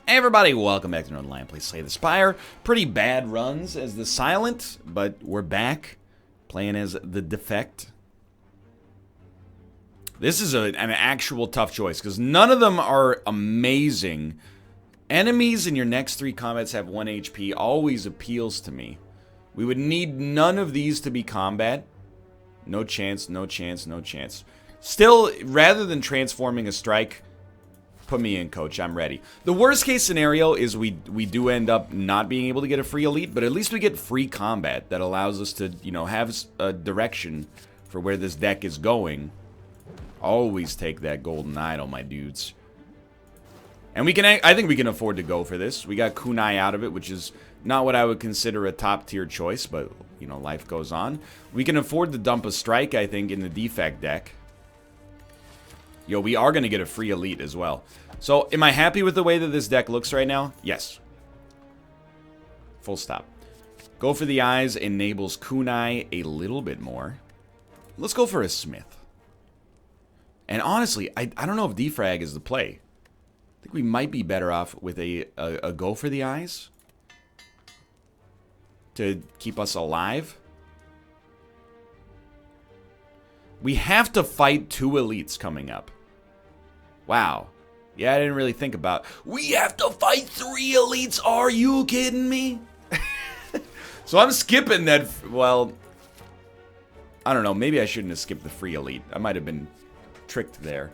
Hey everybody, welcome back to Northernlion. Play Slay the Spire. Pretty bad runs as the Silent, but we're back playing as the Defect. This is an actual tough choice because none of them are amazing. Enemies in your next 3 combats have 1 HP always appeals to me. We would need none of these to be combat. No chance, no chance, no chance. Still, rather than transforming a strike, put me in, coach. I'm ready. The worst case scenario is we do end up not being able to get a free elite, but at least we get free combat that allows us to, you know, have a direction for where this deck is going. Always take that golden idol, my dudes. And we can, I think we can afford to go for this. We got kunai out of it, which is not what I would consider a top tier choice, but, you know, life goes on. We can afford to dump a strike, I think, in the defect deck. Yo, we are going to get a free elite as well. So, am I happy with the way that this deck looks right now? Yes. Full stop. Go for the eyes enables kunai a little bit more. Let's go for a smith. And honestly, I don't know if defrag is the play. I think we might be better off with a go for the eyes to keep us alive. We have to fight 2 elites coming up. Wow. Yeah, I didn't really think about... We have to fight 3 elites? Are you kidding me? So I'm skipping that... Well, I don't know. Maybe I shouldn't have skipped the free elite. I might have been tricked there.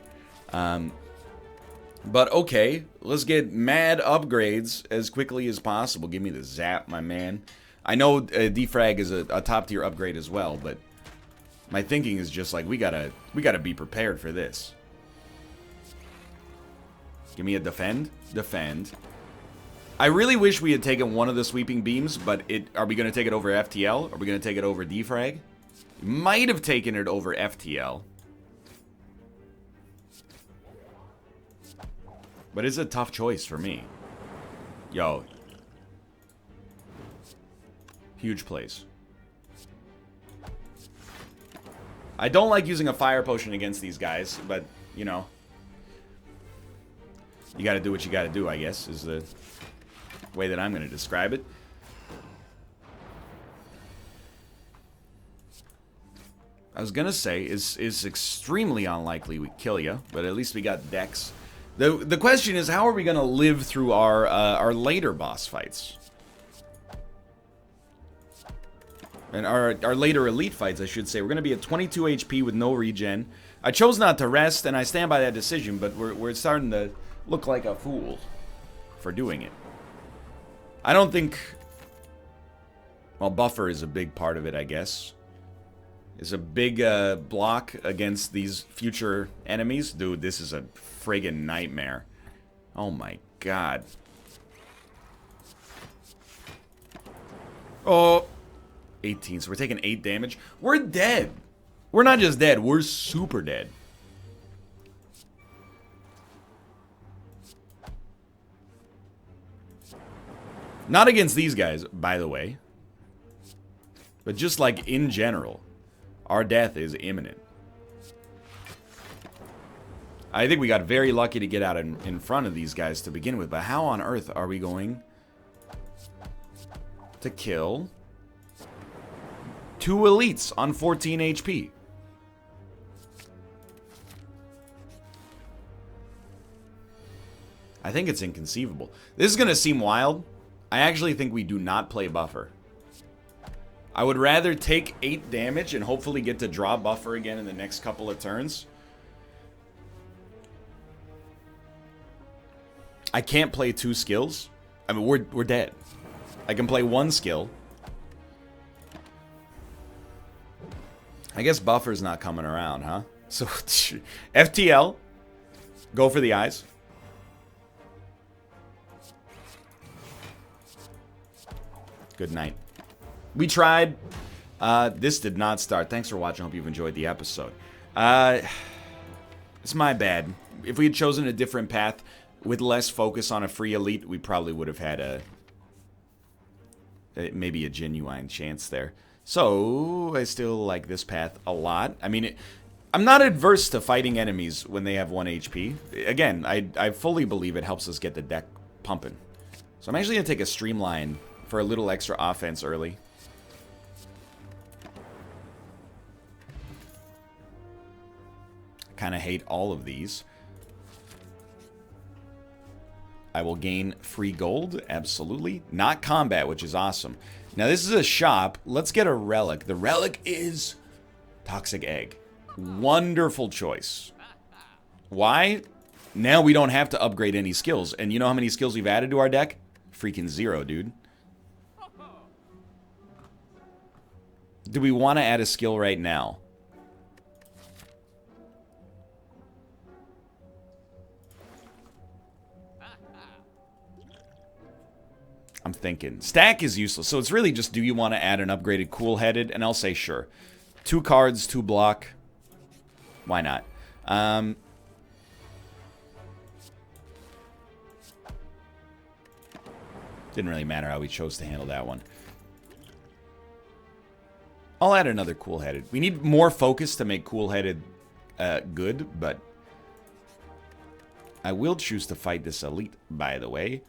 But okay. Let's get mad upgrades as quickly as possible. Give me the zap, my man. I know defrag is a top tier upgrade as well, but my thinking is just like we gotta be prepared for this. Give me a defend. Defend. I really wish we had taken one of the sweeping beams, but are we going to take it over FTL? Are we going to take it over defrag? Might have taken it over FTL. But it's a tough choice for me. Yo. Huge plays. I don't like using a fire potion against these guys, but, you know. You gotta do what you gotta do, I guess, is the way that I'm gonna describe it. I was gonna say, is extremely unlikely we kill you, but at least we got decks. The question is, how are we gonna live through our later boss fights? And our later elite fights, I should say. We're gonna be at 22 HP with no regen. I chose not to rest, and I stand by that decision, but we're starting to look like a fool for doing it. I don't think... Well, buffer is a big part of it, I guess. Is a big block against these future enemies. Dude, this is a friggin' nightmare. Oh my god. Oh. 18, so we're taking 8 damage. We're dead. We're not just dead, we're super dead. Not against these guys, by the way. But just like in general, our death is imminent. I think we got very lucky to get out in front of these guys to begin with. But how on earth are we going to kill 2 elites on 14 HP? I think it's inconceivable. This is going to seem wild. I actually think we do not play buffer. I would rather take 8 damage and hopefully get to draw buffer again in the next couple of turns. I can't play 2 skills. I mean, we're dead. I can play 1 skill. I guess buffer's not coming around, huh? So, FTL. Go for the eyes. Good night. We tried. This did not start. Thanks for watching. Hope you've enjoyed the episode. It's my bad. If we had chosen a different path with less focus on a free elite, we probably would have had maybe a genuine chance there. So, I still like this path a lot. I mean, I'm not adverse to fighting enemies when they have 1 HP. Again, I fully believe it helps us get the deck pumping. So I'm actually going to take a Streamline for a little extra offense early. I kind of hate all of these. I will gain free gold, absolutely. Not combat, which is awesome. Now this is a shop. Let's get a relic. The relic is Toxic Egg. Wonderful choice. Why? Now we don't have to upgrade any skills. And you know how many skills we've added to our deck? Freaking 0, dude. Do we want to add a skill right now? I'm thinking. Stack is useless. So it's really just, do you want to add an upgraded cool-headed? And I'll say sure. 2 cards, 2 block. Why not? Didn't really matter how we chose to handle that one. I'll add another cool-headed. We need more focus to make cool-headed good, but I will choose to fight this elite, by the way.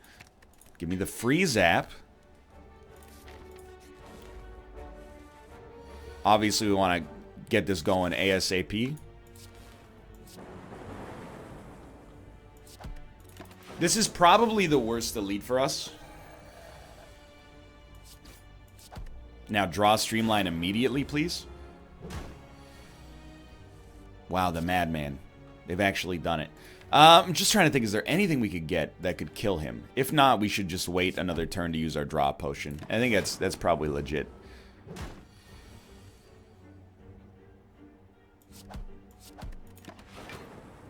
Give me the free zap. Obviously, we want to get this going ASAP. This is probably the worst elite for us. Now, draw Streamline immediately, please. Wow, the Madman. They've actually done it. I'm just trying to think, is there anything we could get that could kill him? If not, we should just wait another turn to use our draw potion. I think that's probably legit.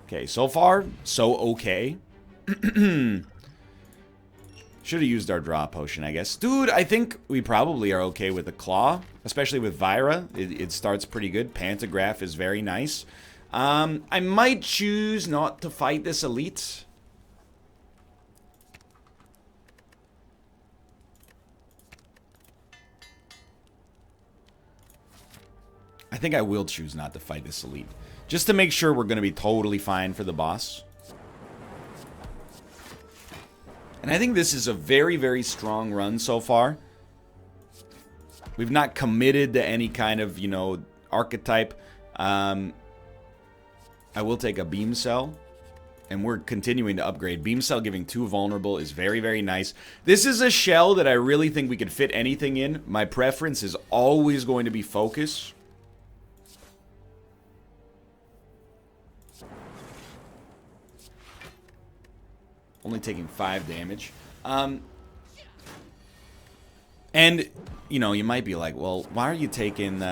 Okay, so far, so okay. Should have used our draw potion, I guess. Dude, I think we probably are okay with the Claw, especially with Vyra. It starts pretty good. Pantograph is very nice. I might choose not to fight this elite. I think I will choose not to fight this elite. Just to make sure we're going to be totally fine for the boss. And I think this is a very, very strong run so far. We've not committed to any kind of, you know, archetype. I will take a Beam Cell. And we're continuing to upgrade. Beam Cell giving 2 vulnerable is very, very nice. This is a shell that I really think we could fit anything in. My preference is always going to be focus. Only taking 5 damage. And, you know, you might be like, well, why are you taking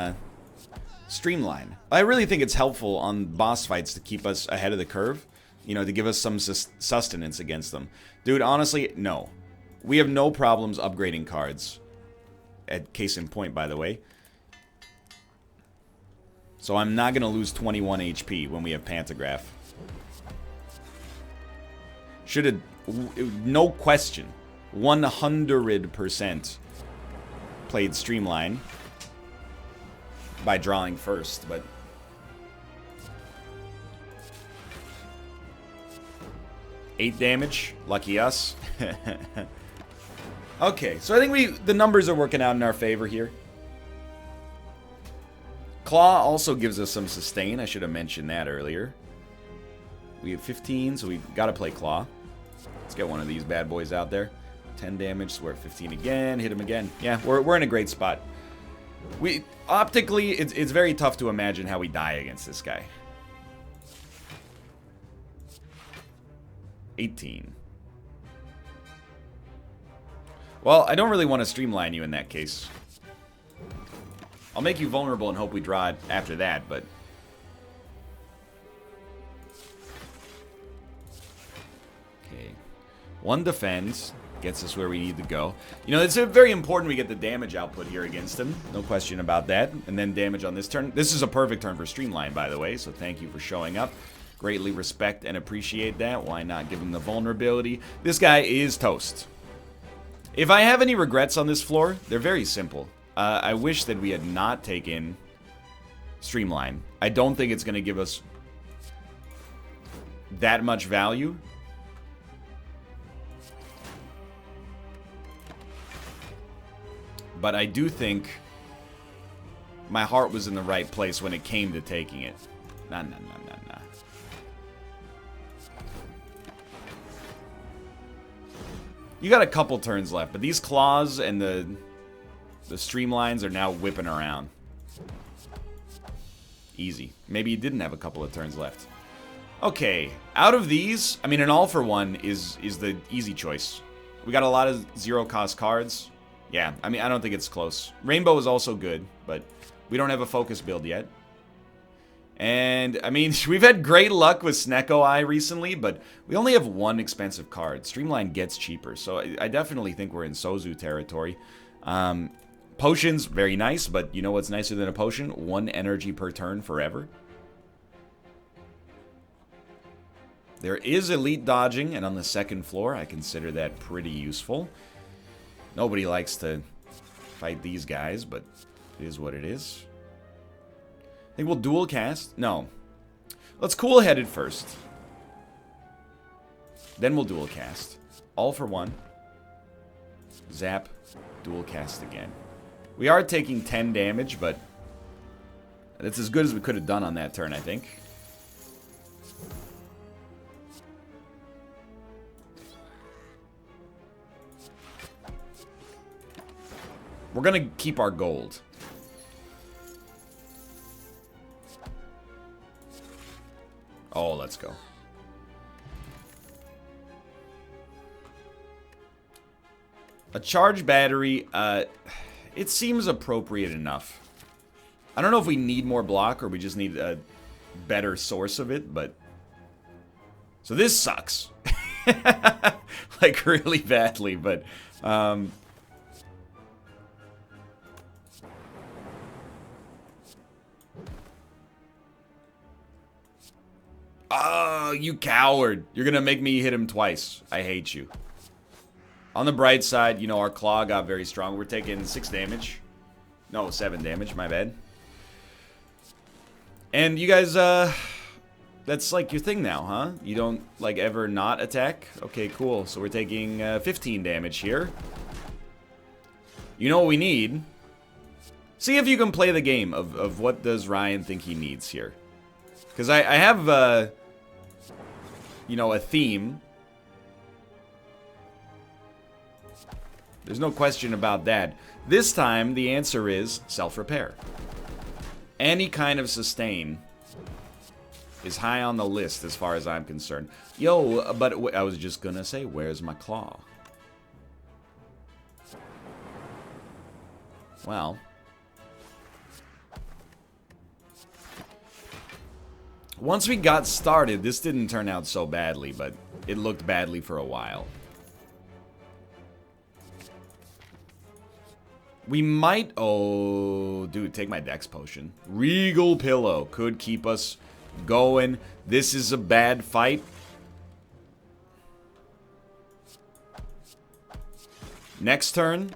Streamline? I really think it's helpful on boss fights to keep us ahead of the curve. You know, to give us some sustenance against them. Dude, honestly, no. We have no problems upgrading cards. At case in point, by the way. So I'm not going to lose 21 HP when we have Pantograph. Should have, no question, 100% played Streamline by drawing first, but 8 damage, lucky us. Okay, so I think the numbers are working out in our favor here. Claw also gives us some sustain. I should have mentioned that earlier. We have 15, so we've got to play Claw. Let's get one of these bad boys out there. 10 damage, so we're at 15 again. Hit him again. Yeah, we're in a great spot. Optically, it's very tough to imagine how we die against this guy. 18. Well, I don't really want to Streamline you in that case. I'll make you vulnerable and hope we draw it after that, but... Okay. 1 defends. Gets us where we need to go. You know, it's very important we get the damage output here against him. No question about that. And then damage on this turn. This is a perfect turn for Streamline, by the way, so thank you for showing up. Greatly respect and appreciate that. Why not give him the vulnerability? This guy is toast. If I have any regrets on this floor, they're very simple. I wish that we had not taken Streamline. I don't think it's going to give us that much value. But I do think my heart was in the right place when it came to taking it. Nah. You got a couple turns left, but these claws and the streamlines are now whipping around. Easy. Maybe you didn't have a couple of turns left. Okay, out of these, I mean, an all for one is the easy choice. We got a lot of zero-cost cards. Yeah, I mean, I don't think it's close. Rainbow is also good, but we don't have a focus build yet. And, I mean, we've had great luck with Snecko Eye recently, but we only have one expensive card. Streamline gets cheaper, so I definitely think we're in Sozu territory. Potions, very nice, but you know what's nicer than a potion? 1 energy per turn forever. There is elite dodging, and on the second floor, I consider that pretty useful. Nobody likes to fight these guys, but it is what it is. I think we'll dual cast. No. Let's cool-headed first. Then we'll dual cast. All for one. Zap. Dual cast again. We are taking 10 damage, but that's as good as we could have done on that turn, I think. We're gonna keep our gold. Oh, let's go. A charge battery, it seems appropriate enough. I don't know if we need more block or we just need a better source of it, but... So this sucks. Like, really badly, but... Oh, you coward. You're gonna make me hit him twice. I hate you. On the bright side, you know, our claw got very strong. We're taking 6 damage. No, 7 damage, my bad. And you guys, that's like your thing now, huh? You don't, like, ever not attack? Okay, cool. So we're taking 15 damage here. You know what we need? See if you can play the game of what does Ryan think he needs here. Because I have, you know, a theme. There's no question about that. This time, the answer is self-repair. Any kind of sustain is high on the list as far as I'm concerned. Yo, but I was just gonna say, where's my claw? Well... Once we got started, this didn't turn out so badly, but it looked badly for a while. We might... Oh, dude, take my Dex potion. Regal Pillow could keep us going. This is a bad fight. Next turn.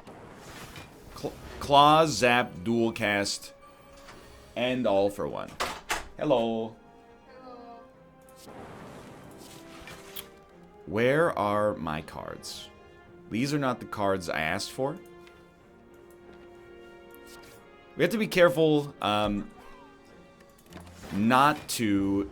Claw, Zap, Dual Cast, and all for one. Hello. Where are my cards? These are not the cards I asked for. We have to be careful not to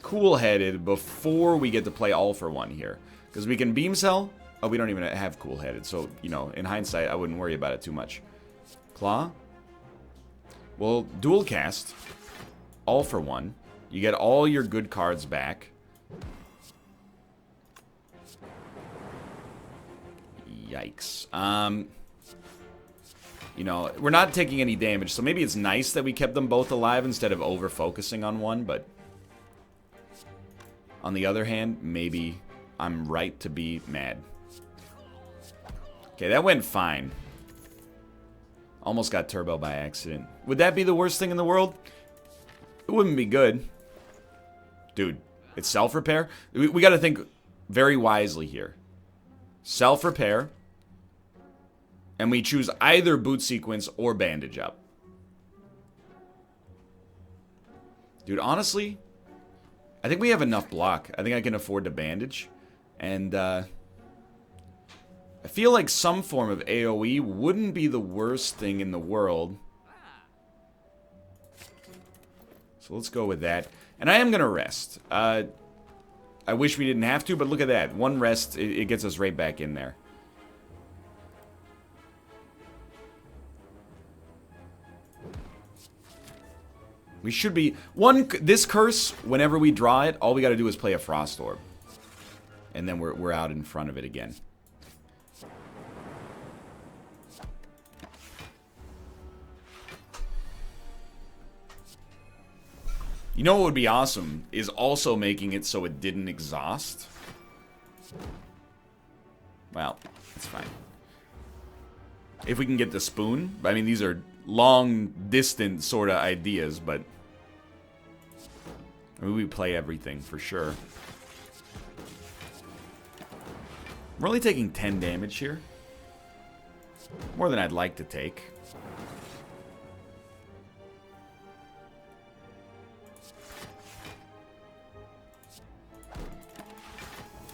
cool-headed before we get to play all for one here. Because we can beam cell. Oh, we don't even have cool-headed. So, you know, in hindsight, I wouldn't worry about it too much. Claw. Well, dual cast. All for one. You get all your good cards back. Yikes. You know, we're not taking any damage, so maybe it's nice that we kept them both alive instead of over-focusing on one, but... On the other hand, maybe I'm right to be mad. Okay, that went fine. Almost got turbo by accident. Would that be the worst thing in the world? It wouldn't be good. Dude, it's self-repair? We gotta think very wisely here. Self-repair. And we choose either boot sequence or bandage up. Dude, honestly, I think we have enough block. I think I can afford to bandage. And I I feel like some form of AoE wouldn't be the worst thing in the world. So let's go with that. And I am going to rest. I wish we didn't have to, but look at that. One rest, it gets us right back in there. We should be... This curse, whenever we draw it, all we got to do is play a Frost Orb. And then we're out in front of it again. You know what would be awesome is also making it so it didn't exhaust. Well, it's fine. If we can get the spoon. I mean, these are long, distant sort of ideas, but... I mean, we play everything, for sure. We're only taking 10 damage here. More than I'd like to take.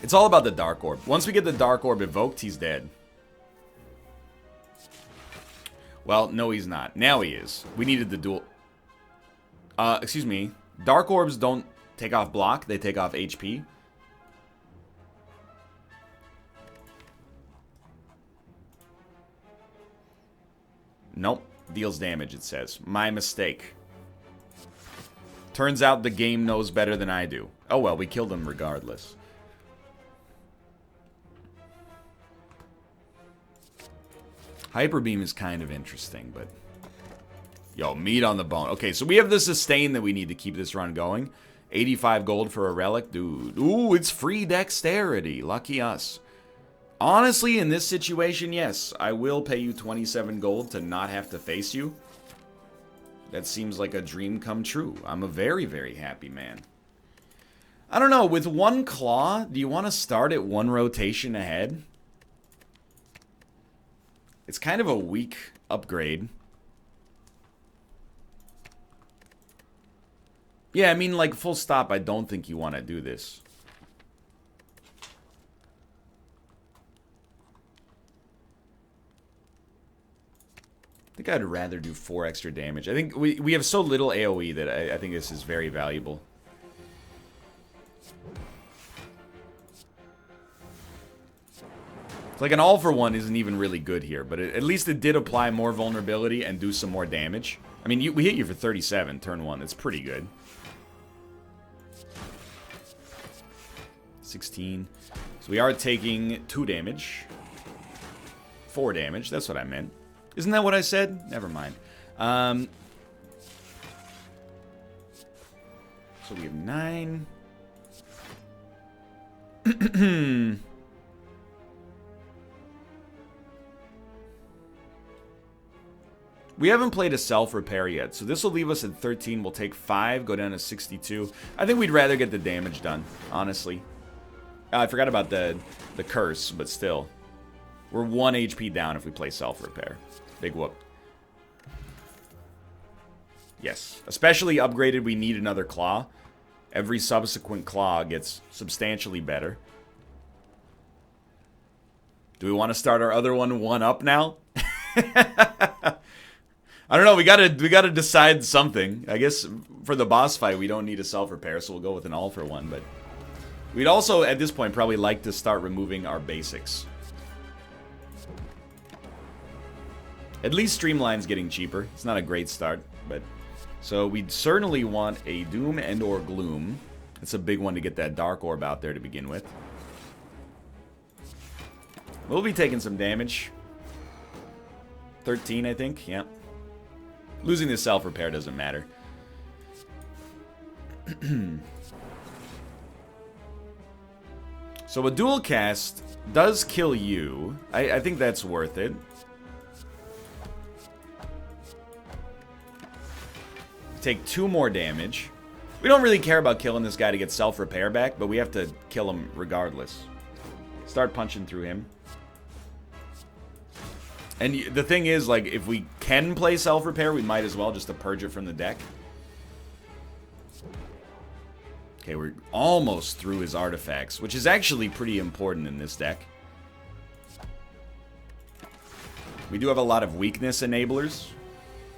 It's all about the Dark Orb. Once we get the Dark Orb evoked, he's dead. Well, no he's not. Now he is. We needed the dual... excuse me. Dark Orbs don't take off block. They take off HP. Nope. Deals damage, it says. My mistake. Turns out the game knows better than I do. Oh well, we killed him regardless. Hyper Beam is kind of interesting, but... Yo, meat on the bone. Okay, so we have the sustain that we need to keep this run going. 85 gold for a relic. Dude. Ooh, it's free dexterity. Lucky us. Honestly, in this situation, yes. I will pay you 27 gold to not have to face you. That seems like a dream come true. I'm a very, very happy man. I don't know. With one claw, do you want to start at one rotation ahead? It's kind of a weak upgrade. Yeah, I mean, like, full stop, I don't think you want to do this. I think I'd rather do 4 extra damage. I think we have so little AoE that I think this is very valuable. It's like an all-for-one isn't even really good here, but at least it did apply more vulnerability and do some more damage. I mean, we hit you for 37, turn 1. That's pretty good. 16. So we are taking 2 damage. 4 damage, that's what I meant. Isn't that what I said? Never mind. So we have 9. We haven't played a self-repair yet, so this will leave us at 13. We'll take 5, go down to 62. I think we'd rather get the damage done, honestly. I forgot about the curse, but still. We're 1 HP down if we play self-repair. Big whoop. Yes. Especially upgraded, we need another claw. Every subsequent claw gets substantially better. Do we want to start our other one up now? I don't know, we gotta decide something. I guess for the boss fight we don't need a self-repair, so we'll go with an all-for-one, but we'd also, at this point, probably like to start removing our basics. At least Streamline's getting cheaper. It's not a great start, but... So we'd certainly want a Doom and or Gloom. That's a big one to get that Dark Orb out there to begin with. We'll be taking some damage. 13, I think, yeah. Losing the self-repair doesn't matter. So a dual cast does kill you. I think that's worth it. Take 2 more damage. We don't really care about killing this guy to get self-repair back, but we have to kill him regardless. Start punching through him. And the thing is, like, if we can play self-repair, we might as well, just to purge it from the deck. Okay, we're almost through his artifacts, which is actually pretty important in this deck. We do have a lot of weakness enablers.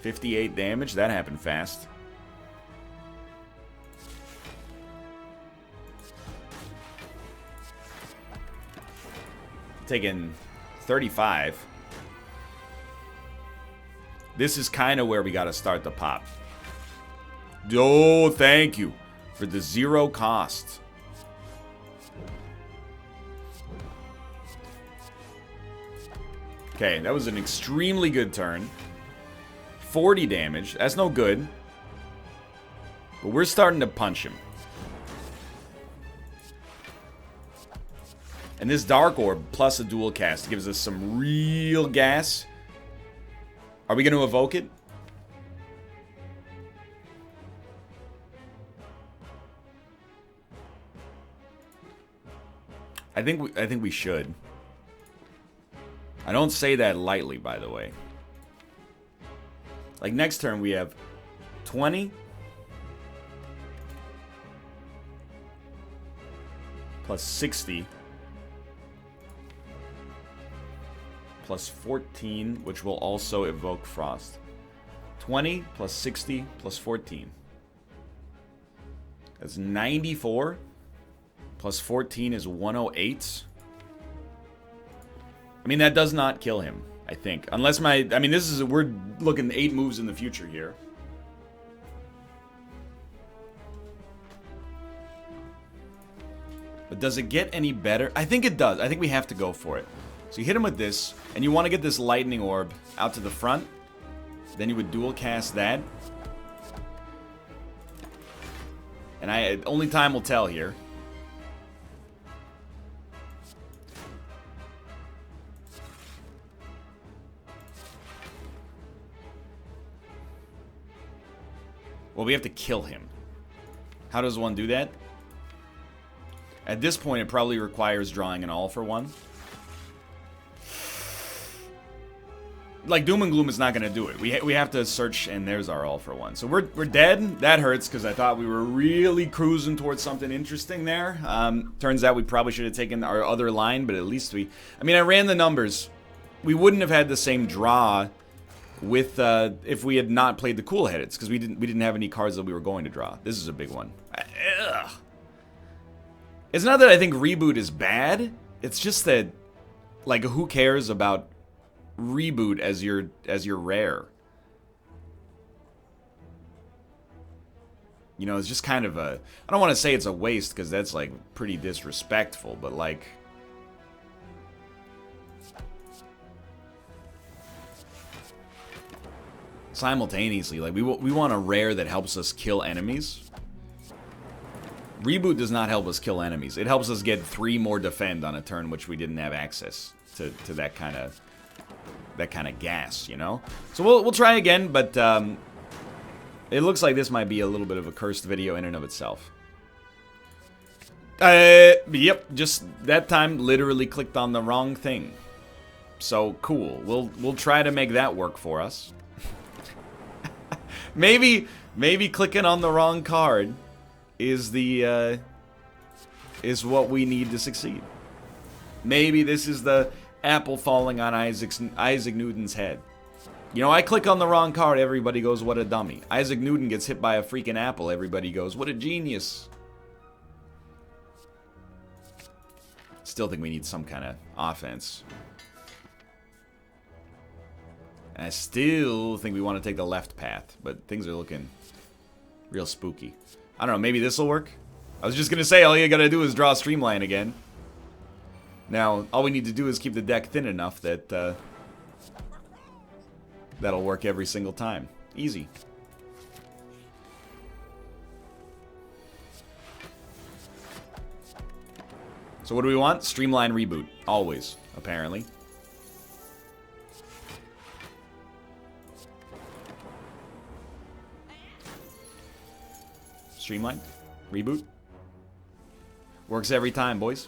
58 damage. That happened fast. Taking 35. This is kind of where we got to start the pop. Oh, thank you for the 0 cost. Okay, that was an extremely good turn. 40 damage. That's no good. But we're starting to punch him. And this Dark Orb plus a dual cast gives us some real gas. Are we going to evoke it? I think we should. I don't say that lightly, by the way. Like next turn we have 20 plus 60 plus 14, which will also evoke Frost. 20 plus 60 plus 14. That's 94. Plus 14 is 108. I mean, that does not kill him, I think. Unless my... I mean, this is... We're looking 8 moves in the future here. But does it get any better? I think it does. I think we have to go for it. So you hit him with this, and you want to get this lightning orb out to the front. Then you would dual cast that. And only time will tell here. Well, we have to kill him. How does one do that? At this point, it probably requires drawing an all for one. Like, Doom and Gloom is not going to do it. We have to search, and there's our all for one. So we're dead. That hurts, because I thought we were really cruising towards something interesting there. Turns out we probably should have taken our other line, but at least we... I mean, I ran the numbers. We wouldn't have had the same draw with if we had not played the cool headeds, because we didn't have any cards that we were going to draw. This is a big one. Ugh. It's not that I think Reboot is bad. It's just that, like, who cares about Reboot as your rare? You know, it's just kind of a... I don't want to say it's a waste, because that's, like, pretty disrespectful, but, like... Simultaneously, like, we want a rare that helps us kill enemies. Reboot does not help us kill enemies. It helps us get 3 more defend on a turn which we didn't have access to that kind of gas, you know? So we'll try again, but it looks like this might be a little bit of a cursed video in and of itself. Yep, just that time literally clicked on the wrong thing. So cool. We'll try to make that work for us. Maybe clicking on the wrong card is the is what we need to succeed. Maybe this is the apple falling on Isaac Newton's head. You know, I click on the wrong card, everybody goes, what a dummy. Isaac Newton gets hit by a freaking apple, everybody goes, what a genius. Still think we need some kind of offense. And I still think we want to take the left path, but things are looking real spooky. I don't know, maybe this will work? I was just going to say, all you got to do is draw a Streamline again. Now, all we need to do is keep the deck thin enough that that'll work every single time. Easy. So what do we want? Streamline Reboot. Always, apparently. Streamline. Reboot. Works every time, boys.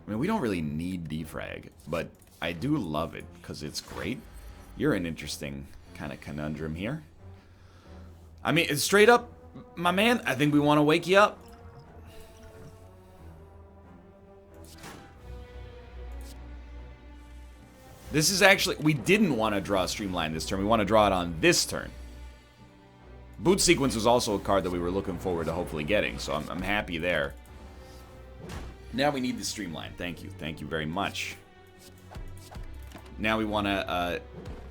I mean, we don't really need defrag, but I do love it because it's great. You're an interesting kind of conundrum here. I mean, straight up, my man, I think we want to wake you up. This is actually... We didn't want to draw a Streamline this turn. We want to draw it on this turn. Boot Sequence was also a card that we were looking forward to hopefully getting, so I'm happy there. Now we need the Streamline. Thank you. Thank you very much. Now we want to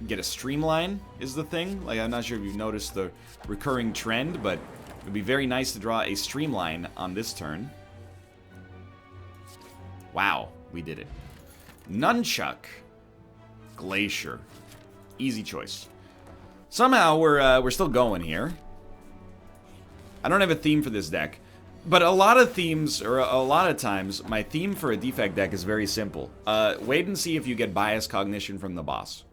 get a Streamline is the thing. Like, I'm not sure if you've noticed the recurring trend, but it would be very nice to draw a Streamline on this turn. Wow, we did it. Nunchuck. Glacier. Easy choice. Somehow we're still going here. I don't have a theme for this deck, but a lot of themes, or a lot of times, my theme for a defect deck is very simple. Wait and see if you get bias cognition from the boss.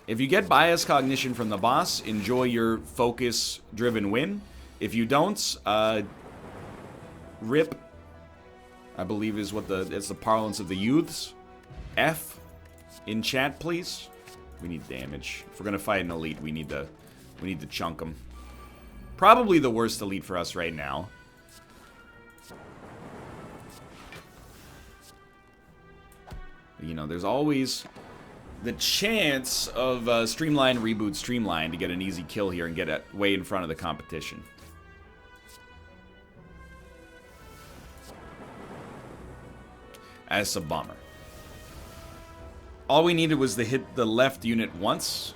If you get bias cognition from the boss, enjoy your focus-driven win. If you don't, rip, I believe is what it's the parlance of the youths. F in chat, please. We need damage. If we're gonna fight an elite, we need to chunk them. Probably the worst elite for us right now. You know, there's always the chance of Streamline, Reboot, Streamline to get an easy kill here and get it way in front of the competition. That's a bummer. All we needed was to hit the left unit once.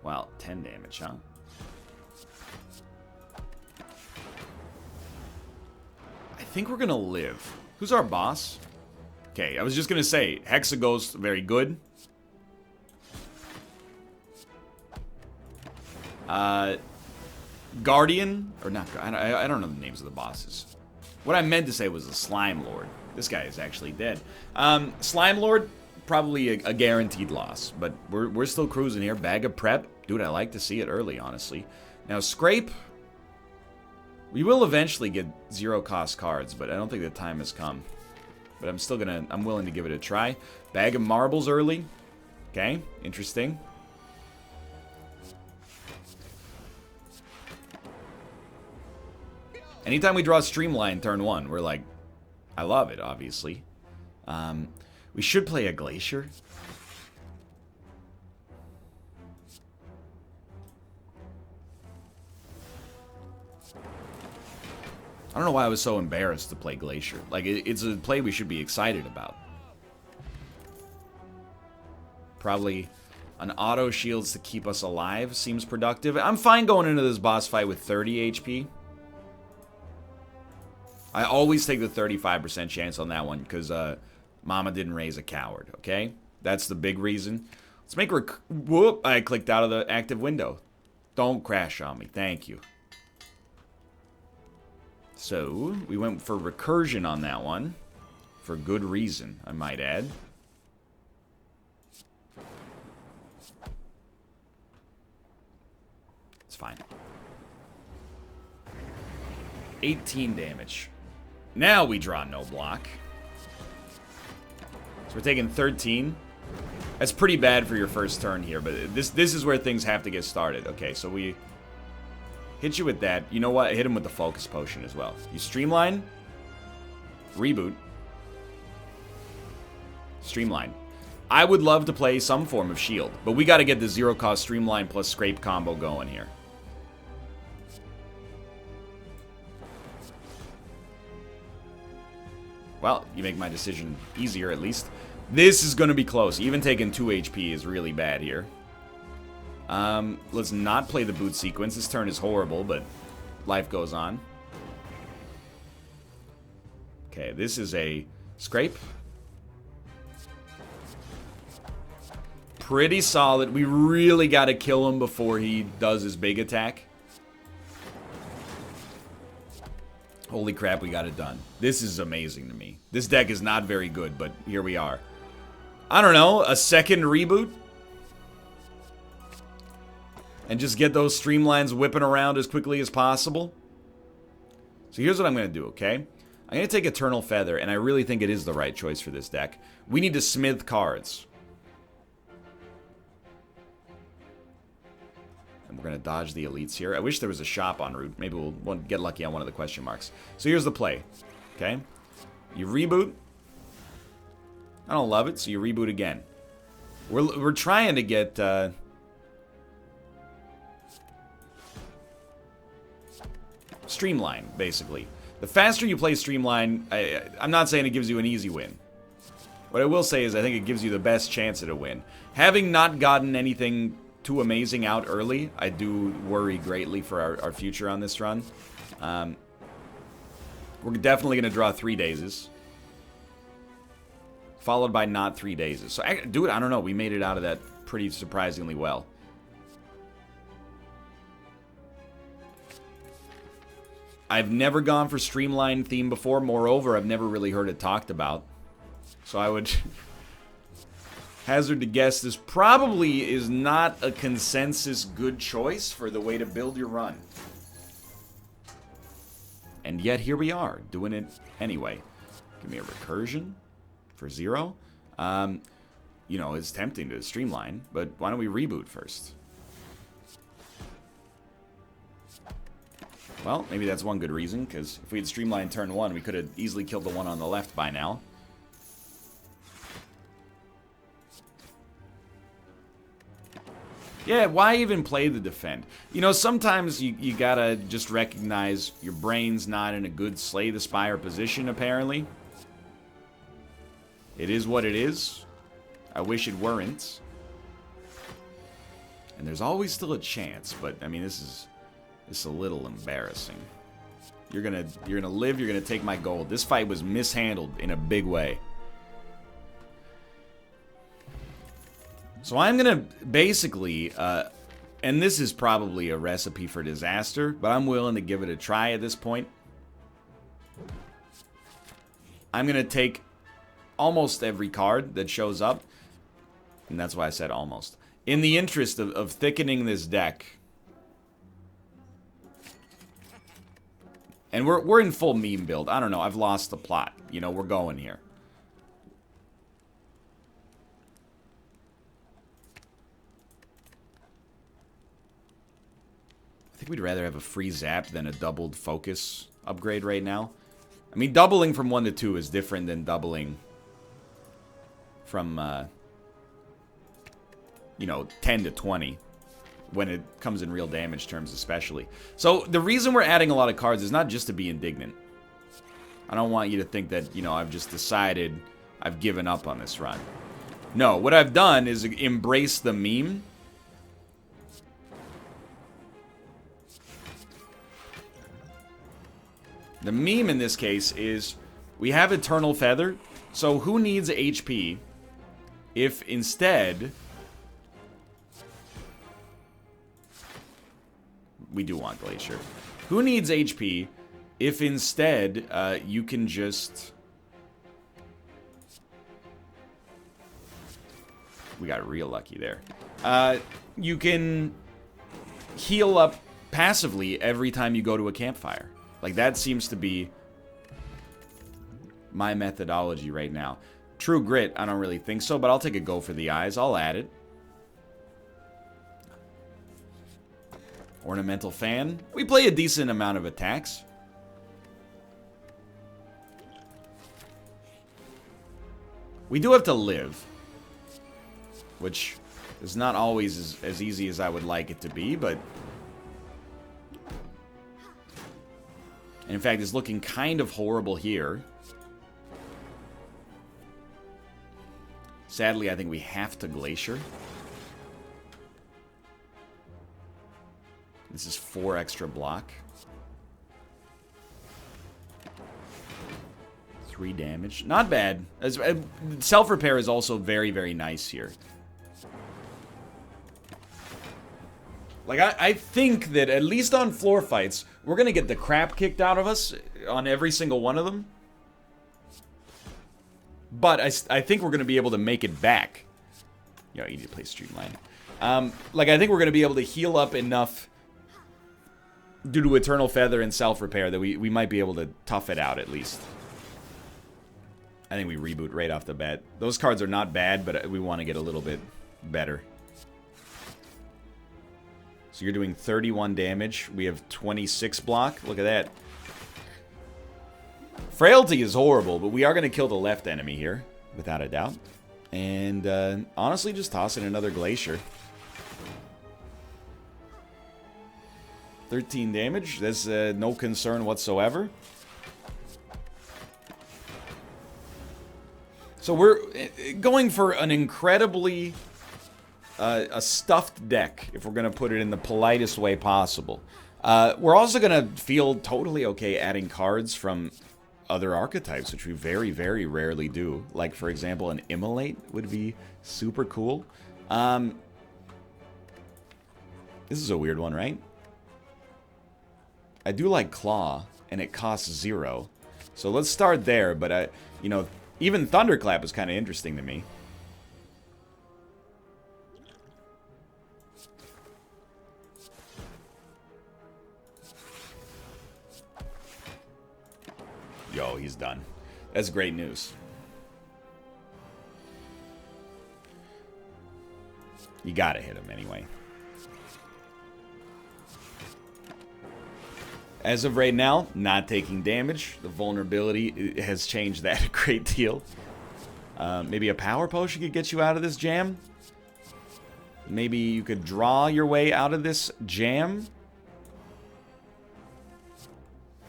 Wow, 10 damage, huh? I think we're gonna live. Who's our boss? Okay, I was just gonna say, Hexaghost, very good. Guardian, or not, I don't know the names of the bosses. What I meant to say was a Slime Lord. This guy is actually dead. Slime Lord, probably a guaranteed loss, but we're still cruising here. Bag of Prep. Dude, I like to see it early, honestly. Now, Scrape. We will eventually get zero-cost cards, but I don't think the time has come. But I'm willing to give it a try. Bag of Marbles early. Okay, interesting. Anytime we draw Streamline turn 1, we're like, I love it, obviously. We should play a Glacier. I don't know why I was so embarrassed to play Glacier. Like, it's a play we should be excited about. Probably an auto shields to keep us alive seems productive. I'm fine going into this boss fight with 30 HP. I always take the 35% chance on that one because Mama didn't raise a coward, okay? That's the big reason. Let's make whoop, I clicked out of the active window. Don't crash on me, thank you. So, we went for recursion on that one. For good reason, I might add. It's fine. 18 damage. Now we draw no block. So we're taking 13. That's pretty bad for your first turn here, but this is where things have to get started. Okay, so we hit you with that. You know what? Hit him with the focus potion as well. You Streamline. Reboot. Streamline. I would love to play some form of shield, but we got to get the zero-cost Streamline plus Scrape combo going here. Well, you make my decision easier at least. This is going to be close. Even taking 2 HP is really bad here. Let's not play the boot sequence. This turn is horrible, but life goes on. Okay, this is a Scrape. Pretty solid. We really got to kill him before he does his big attack. Holy crap, we got it done. This is amazing to me. This deck is not very good, but here we are. I don't know, a second reboot? And just get those Streamlines whipping around as quickly as possible? So here's what I'm going to do, okay? I'm going to take Eternal Feather, and I really think it is the right choice for this deck. We need to smith cards. And we're going to dodge the elites here. I wish there was a shop en route. Maybe we'll get lucky on one of the question marks. So here's the play. Okay? You reboot. I don't love it, so you reboot again. We're trying to get... Streamline, basically. The faster you play Streamline, I'm not saying it gives you an easy win. What I will say is I think it gives you the best chance at a win. Having not gotten anything too amazing out early, I do worry greatly for our future on this run. We're definitely going to draw 3 dazes. Followed by not 3 dazes. So, dude, I don't know. We made it out of that pretty surprisingly well. I've never gone for Streamline theme before. Moreover, I've never really heard it talked about. So I would hazard to guess this probably is not a consensus good choice for the way to build your run. And yet here we are, doing it anyway. Give me a recursion for 0. You know, it's tempting to Streamline, but why don't we reboot first? Well, maybe that's one good reason, because if we had Streamlined turn 1, we could have easily killed the one on the left by now. Yeah, why even play the defend? You know, sometimes you gotta just recognize your brain's not in a good Slay the Spire position, apparently. It is what it is. I wish it weren't. And there's always still a chance, but, I mean, this is a little embarrassing. You're gonna live, you're gonna take my gold. This fight was mishandled in a big way. So I'm gonna basically, and this is probably a recipe for disaster, but I'm willing to give it a try at this point. I'm gonna take almost every card that shows up, and that's why I said almost. In the interest of thickening this deck. And we're in full meme build. I don't know, I've lost the plot. You know, we're going here. I think we'd rather have a free zap than a doubled focus upgrade right now. I mean, doubling from 1 to 2 is different than doubling from, you know, 10 to 20. When it comes in real damage terms especially. So the reason we're adding a lot of cards is not just to be indignant. I don't want you to think that, you know, I've just decided I've given up on this run. No, what I've done is embrace the meme. The meme in this case is we have Eternal Feather, so who needs HP if instead... We do want Glacier. Who needs HP if instead you can just... We got real lucky there. You can heal up passively every time you go to a campfire. Like, that seems to be my methodology right now. True Grit, I don't really think so, but I'll take a go for the eyes. I'll add it. Ornamental Fan. We play a decent amount of attacks. We do have to live, which is not always as easy as I would like it to be, but... in fact, it's looking kind of horrible here. Sadly, I think we have to Glacier. This is 4 extra block. 3 damage. Not bad. Self-repair is also very, very nice here. Like, I think that at least on floor fights, we're going to get the crap kicked out of us on every single one of them. But I think we're going to be able to make it back. You know, you need to play Streamline. Like, I think we're going to be able to heal up enough due to Eternal Feather and Self-Repair that we might be able to tough it out at least. I think we reboot right off the bat. Those cards are not bad, but we want to get a little bit better. So you're doing 31 damage. We have 26 block. Look at that. Frailty is horrible, but we are going to kill the left enemy here, without a doubt. And honestly, just toss in another Glacier. 13 damage. That's no concern whatsoever. So we're going for an incredibly a stuffed deck, if we're going to put it in the politest way possible. We're also going to feel totally okay adding cards from other archetypes, which we very, very rarely do. Like, for example, an Immolate would be super cool. This is a weird one, right? I do like Claw, and it costs 0. So let's start there, but, you know, even Thunderclap is kind of interesting to me. Yo, he's done. That's great news. You gotta hit him anyway. As of right now, not taking damage. The vulnerability has changed that a great deal. Maybe a power potion could get you out of this jam. Maybe you could draw your way out of this jam.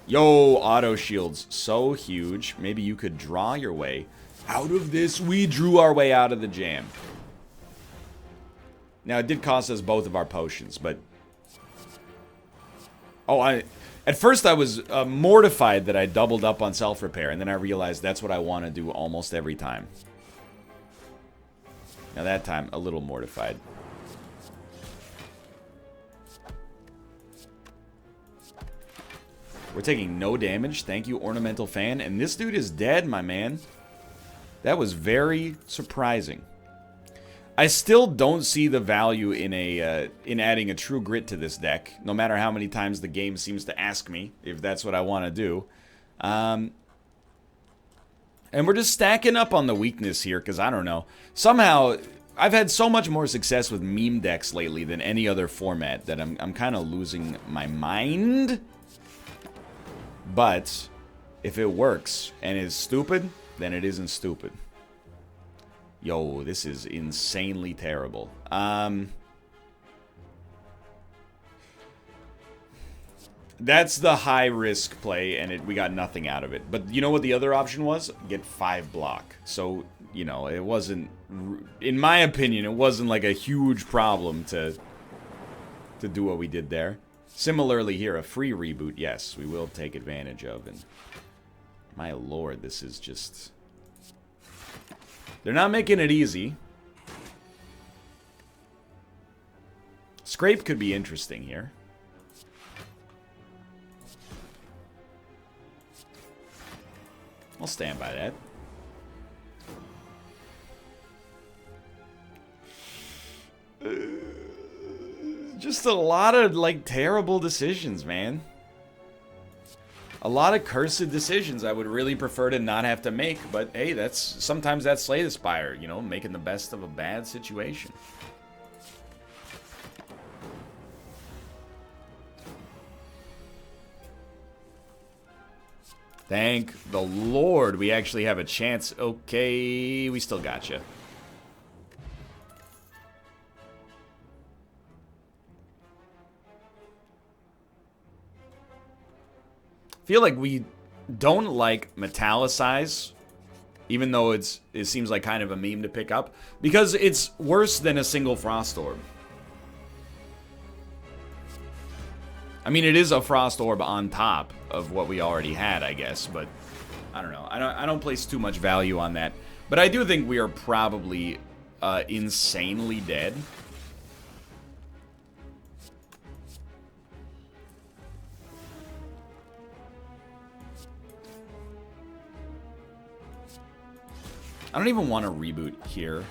Yo, auto shields, so huge. Maybe you could draw your way out of this. We drew our way out of the jam. Now, it did cost us both of our potions, but... Oh, at first I was mortified that I doubled up on self-repair, and then I realized that's what I want to do almost every time. Now that time, a little mortified. We're taking no damage. Thank you, Ornamental Fan. And this dude is dead, my man. That was very surprising. I still don't see the value in in adding a True Grit to this deck, no matter how many times the game seems to ask me if that's what I want to do. And we're just stacking up on the weakness here, because I don't know. Somehow, I've had so much more success with meme decks lately than any other format that I'm kind of losing my mind. But if it works and is stupid, then it isn't stupid. Yo, this is insanely terrible. That's the high-risk play, and we got nothing out of it. But you know what the other option was? Get 5 block. So, you know, it wasn't... In my opinion, it wasn't like a huge problem to do what we did there. Similarly here, a free reboot, yes, we will take advantage of. And my lord, this is just... They're not making it easy. Scrape could be interesting here. I'll stand by that. Just a lot of, like, terrible decisions, man. A lot of cursed decisions I would really prefer to not have to make, but hey, sometimes that's Slay the Spire, you know, making the best of a bad situation. Thank the Lord we actually have a chance. Okay, we still got you. Feel like we don't like Metallicize, even though it seems like kind of a meme to pick up, because it's worse than a single Frost Orb. I mean, it is a Frost Orb on top of what we already had, I guess, but I don't know. I don't place too much value on that. But I do think we are probably insanely dead. I don't even want to reboot here,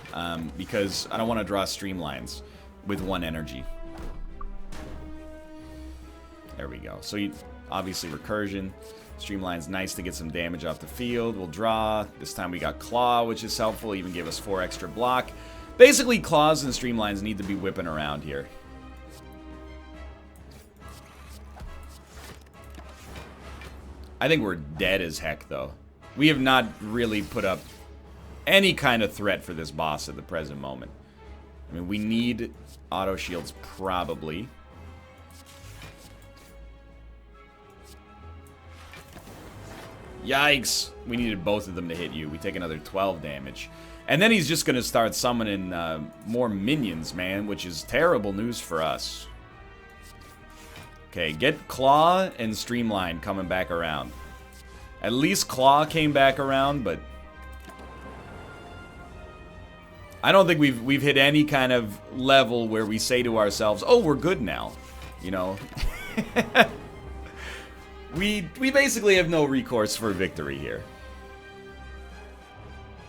because I don't want to draw streamlines with 1 energy. There There we go. So, obviously, recursion. Streamline's nice to get some damage off the field. We'll draw. This time we got Claw, which is helpful. Even gave us 4 extra block. Basically, Claws and Streamlines need to be whipping around here. I think we're dead as heck, though. We have not really put up any kind of threat for this boss at the present moment. I mean, we need auto shields, probably. Yikes! We needed both of them to hit you. We take another 12 damage. And then he's just going to start summoning more minions, man, which is terrible news for us. Okay, get Claw and Streamline coming back around. At least Claw came back around, but I don't think we've hit any kind of level where we say to ourselves, "Oh, we're good now." You know? we basically have no recourse for victory here.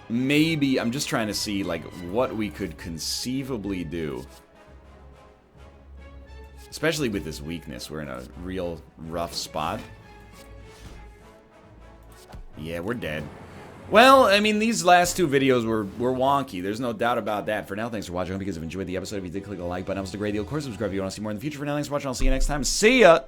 Maybe I'm just trying to see like what we could conceivably do. Especially with this weakness, we're in a real rough spot. Yeah, we're dead. Well, I mean, these last 2 videos were wonky. There's no doubt about that. For now, thanks for watching. I hope you guys have enjoyed the episode. If you did, click the like button. That was a great deal. Of course, subscribe if you want to see more in the future. For now, thanks for watching. I'll see you next time. See ya!